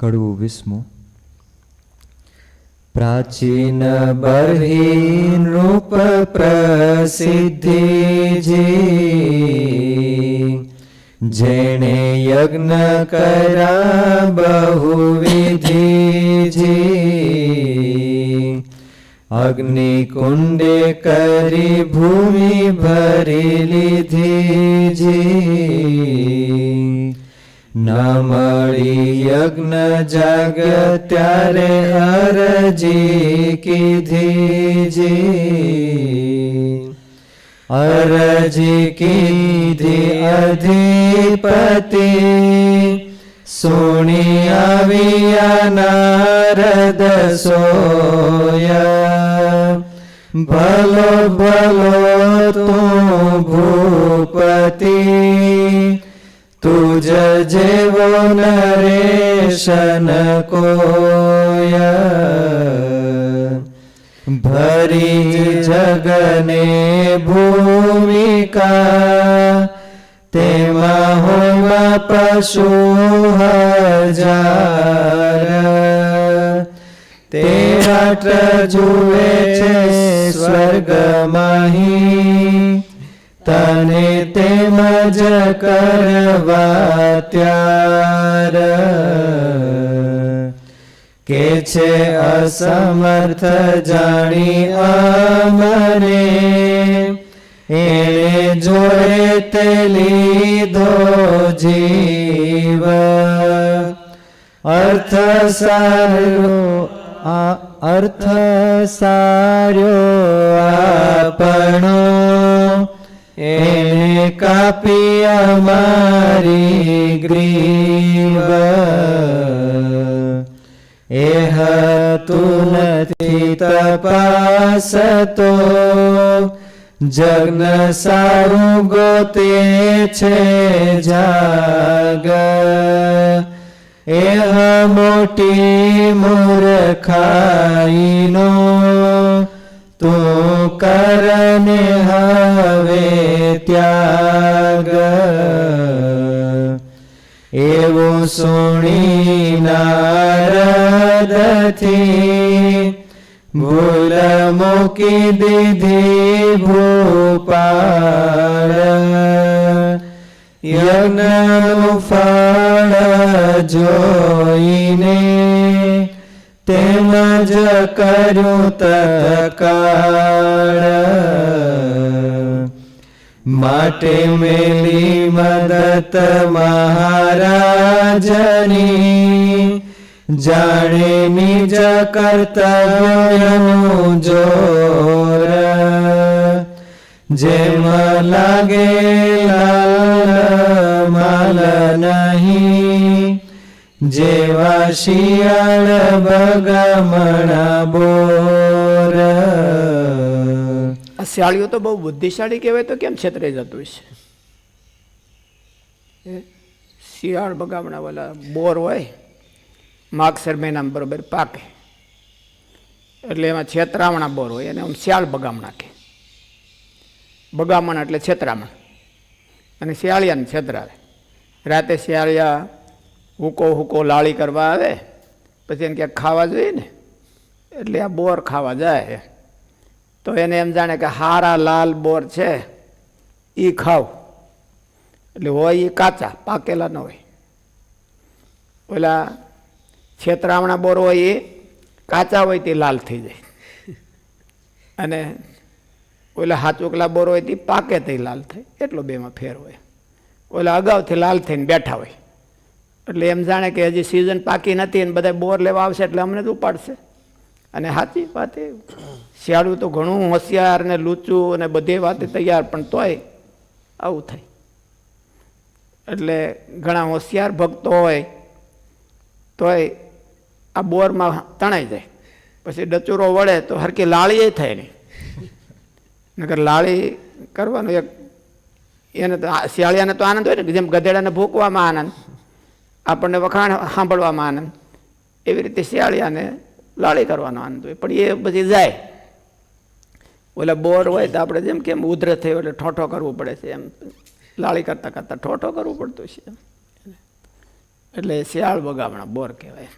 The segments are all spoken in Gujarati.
કડવું 20મું. પ્રાચીન બરહીન રૂપ પ્રસિદ્ધિ જેણે યજ્ઞ કર્યા બહુવિધિ અગ્નિ કુંડે કરી ભૂમિ ભરી લીધી ન મળી યજ્ઞ જાગ ત્યારે અરજી કીધી અરજી કીધી અધિપતિ સુણી આવ્યા નારદ સોયા ભલો ભલો તું ભૂપતિ તુજ જેવો નરેશન કોયા ભરી જગને ભૂમિકા તેમાં હોવા પશુ હજાર તે રાટ જુએ છે સ્વર્ગમાહી તને તેમજ કરવા ત્યાર કે છે અસમર્થ જાણી અમને એને જોડે તે લીધો જીવ અર્થ સાર્યો આપણો એને કાપી અમારી ગ્રીવ એહ તું નથી તપાસતો જગ્ન સારું ગોતે છે જાગ એહ મોટી મૂર્ખાઈનો તું કરને હવે ત્યાગ એવું સુણી નારદથી ભૂલ મૂકી દીધી ભૂપાળ યજ્ઞનું ફળ જોઈને તેમજ કર્યું તત્કાળ માટે મેલી મદત મહારાજની જાણે નિજ કર્તવ્યનું જોર જેમ લાગે માલ નહીં જેવા શિયાળ બગામણા બોર. આ શિયાળીઓ તો બહુ બુદ્ધિશાળી કહેવાય તો કેમ છેતરાઈ જતું છે? શિયાળ બગામણા વાળા બોર હોય માગસર મહિનામાં બરોબર પાકે એટલે એમાં છેતરામણા બોર હોય અને આમ શિયાળ બગામણા કે બગામણ એટલે છેતરામણ અને શિયાળિયાને છેતરાવે. રાતે શિયાળિયા હુકો લાળી કરવા આવે પછી એને ક્યાંક ખાવા જોઈએ ને એટલે આ બોર ખાવા જાય તો એને એમ જાણે કે હારા લાલ બોર છે એ ખાવ એટલે હોય એ કાચા પાકેલા ન હોય. ઓલા છેતરામણા બોર હોય એ કાચા હોય તે લાલ થઈ જાય અને ઓલા હાચુકલા બોર હોય તે પાકે તે લાલ થાય એટલો બેમાં ફેર હોય. ઓલા અગાઉથી લાલ થઈને બેઠા હોય એટલે એમ જાણે કે હજી સિઝન પાકી નથી અને બધા બોર લેવા આવશે એટલે અમને જ ઉપાડશે. અને સાચી વાત એ શિયાળું તો ઘણું હોશિયાર ને લૂચું અને બધી વાતે તૈયાર પણ તોય આવું થાય. એટલે ઘણા હોશિયાર ભક્તો હોય તોય આ બોરમાં તણાઈ જાય પછી ડચુરો વળે તો હરકી લાળી થાય નહીં નકર લાળી કરવાનું એક એને તો શિયાળિયાને તો આનંદ હોય ને જેમ ગધેડાને ભૂકવામાં આનંદ આપણને વખાણ સાંભળવામાં આનંદ એવી રીતે શિયાળિયાને લાળી કરવાનો આનંદ હોય. પણ એ બધી જાય ઓલા બોર હોય તો આપણે જેમ કેમ ઉધરસ થયો એટલે ઠોઠો કરવું પડે છે એમ લાળી કરતાં કરતાં ઠોઠો કરવું પડતું છે. એટલે શિયાળ બગામણા બોર કહેવાય.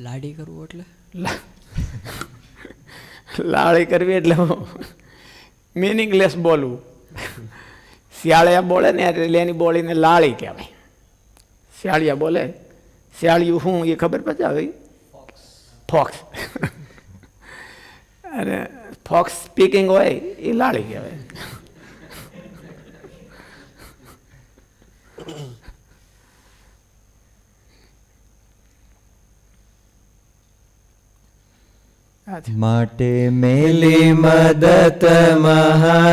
લાડી કરવું એટલે લાળી કરવી એટલે મિનિંગલેસ બોલવું. શિયાળિયા બોલે ને એટલે એની બોલીને લાળી કહેવાય. શિયાળિયા બોલે, શિયાળિયું શું એ ખબર પછી આવી ફોક્સ. અને ફોક્સ સ્પીકિંગ હોય એ લાળી કહેવાય. માટે મેલી મદત મહારાજની,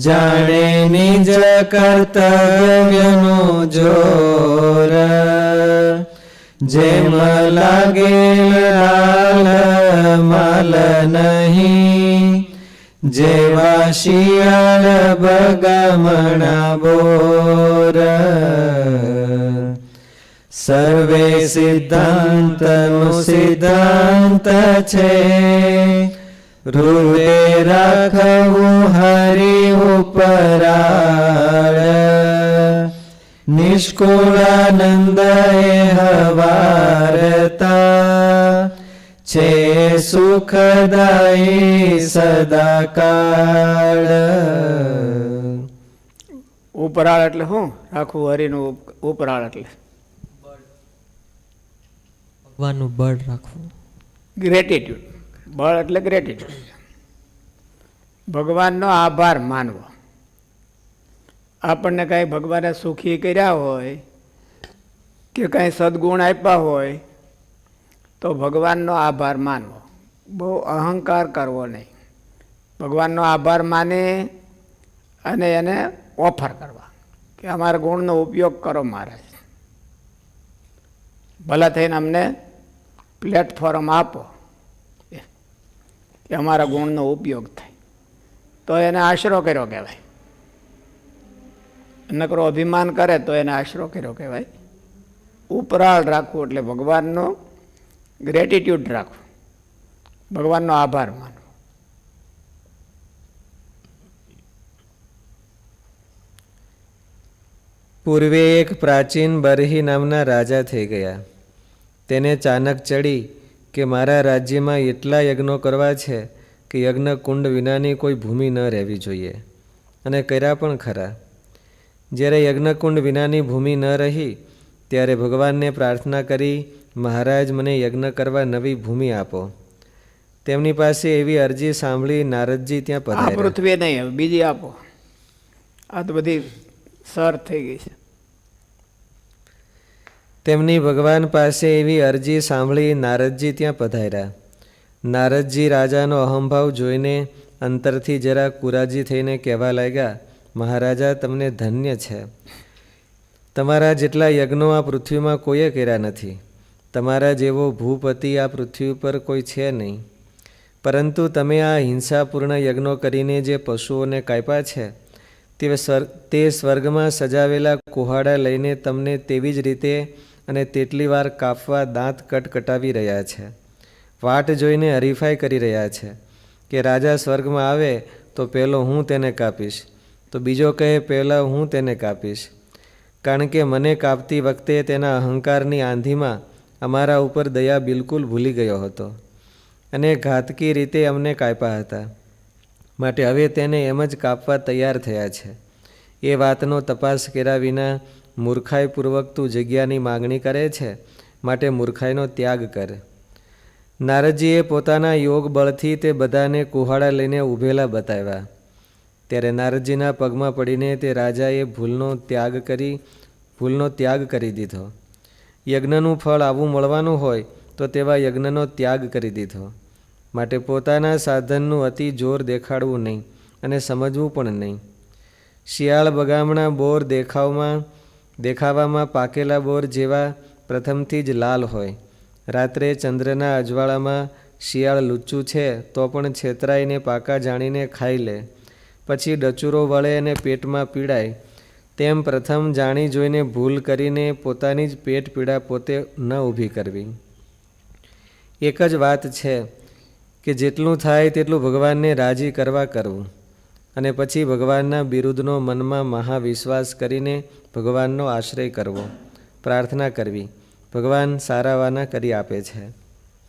જાણે નિજ કર્તવ્યનું જોર. જેમ લાગે લાલ માલ નહીં, જેવા શિયાળ બગામણા બોર. સર્વે સિદ્ધાંતનું સિદ્ધાંત છે, હૃદય રાખવું હરિ ઉપરાળ. નિષ્કુળાનંદ એ હવારતા, છે સુખદાયી સદાકાળ. ઉપરાળ એટલે શું? રાખવું હરિનું ઉપરાળ એટલે ભગવાનનું બળ રાખવું. ગ્રેટિટ્યૂડ. બળ એટલે ગ્રેટિટ્યૂડ. ભગવાનનો આભાર માનવો. આપણને કાંઈ ભગવાને સુખી કર્યા હોય કે કાંઈ સદગુણ આપ્યા હોય તો ભગવાનનો આભાર માનવો. બહુ અહંકાર કરવો નહીં. ભગવાનનો આભાર માની અને એને ઓફર કરવા કે અમારા ગુણનો ઉપયોગ કરો મહારાજ. ભલા થઈને અમને પ્લેટફોર્મ આપો કે અમારા ગુણનો ઉપયોગ થાય, તો એને આશરો કર્યો કહેવાય. નકરો અભિમાન કરે તો એને આશરો કર્યો કહેવાય. ઉપરાળ રાખવું એટલે ભગવાનનો ગ્રેટિટ્યૂડ રાખવું, ભગવાનનો આભાર માનવો. પૂર્વે એક પ્રાચીન બરહી નામના રાજા થઈ ગયા. તેને ચાનક ચડી કે મારા રાજ્યમાં એટલા યજ્ઞો કરવા છે કે યજ્ઞ કુંડ વિનાની કોઈ ભૂમિ ન રહેવી જોઈએ, અને કર્યા પણ ખરા. જ્યારે યજ્ઞકુંડ વિનાની ભૂમિ ન રહી ત્યારે ભગવાનને પ્રાર્થના કરી, મહારાજ મને યજ્ઞ કરવા નવી ભૂમિ આપો. તેમની પાસે એવી અરજી સાંભળી નારદજી ત્યાં આ પધાર્યા. પૃથ્વી નહીં, હવે બીજી આપો. આ તો બધી સર થઈ ગઈ છે. તેમની ભગવાન પાસે એવી અરજી સાંભળી નારદજી ત્યાં પધાર્યા. નારદજી રાજાનો અહંભાવ જોઈને અંતરથી જરા કુરાજી થઈને કહેવા લાગ્યા, મહારાજા તમને ધન્ય છે. તમારા જેટલા યજ્ઞો આ પૃથ્વીમાં કોઈએ કર્યા નથી. તમારા જેવો ભૂપતિ આ પૃથ્વી ઉપર કોઈ છે નહીં. પરંતુ તમે આ હિંસાપૂર્ણ યજ્ઞો કરીને જે પશુઓને કાપ્યા છે તે સ્વર્ગમાં સજાવેલા કુહાડા લઈને તમને તેવી જ રીતે અને તેટલી વાર કાપવા દાંત કટકટાવી રહ્યા છે. વાટ જોઈને હરીફાઈ કરી રહ્યા છે કે રાજા સ્વર્ગમાં આવે તો પહેલો હું તેને કાપીશ, તો બીજો કહે પહેલાં હું તેને કાપીશ. કારણ કે મને કાપતી વખતે તેના અહંકારની આંધીમાં અમારા ઉપર દયા બિલકુલ ભૂલી ગયો હતો અને ઘાતકી રીતે અમને કાપ્યા હતા. માટે હવે તેને એમ જ કાપવા તૈયાર થયા છે. એ વાતનો તપાસ કર્યા વિના મૂર્ખાઈપૂર્વક તું જગ્યાની માગણી કરે છે, માટે મૂર્ખાઈનો ત્યાગ કર. નારદજીએ પોતાના યોગ બળથી તે બધાને કુહાડા લઈને ઊભેલા બતાવ્યા. ત્યારે નારદજીના પગમાં પડીને તે રાજાએ ભૂલનો ત્યાગ કરી દીધો. યજ્ઞનું ફળ આવું મળવાનું હોય તો તેવા યજ્ઞનો ત્યાગ કરી દીધો. માટે પોતાના સાધનનું અતિ જોર દેખાડવું નહીં અને સમજવું પણ નહીં. શિયાળ બગામણા બોર દેખાવામાં પાકેલા બોર જેવા પ્રથમથી જ લાલ હોય. રાત્રે ચંદ્રના અજવાળામાં શિયાળ લુચ્ચું છે તો પણ છેતરાઈને પાકા જાણીને ખાઈ લે, પછી ડચુરો વળે અને પેટમાં પીડાય. તેમ પ્રથમ જાણી જોઈને ભૂલ કરીને પોતાની જ પેટ પીડા પોતે ન ઊભી કરવી. એક જ વાત છે કે જેટલું થાય તેટલું ભગવાનને રાજી કરવા કરવું. અને પછી ભગવાનના બિરુદનો મનમાં મહાવિશ્વાસ કરીને ભગવાનનો આશ્રય કરવો, પ્રાર્થના કરવી. ભગવાન સારાવાના કરી આપે છે.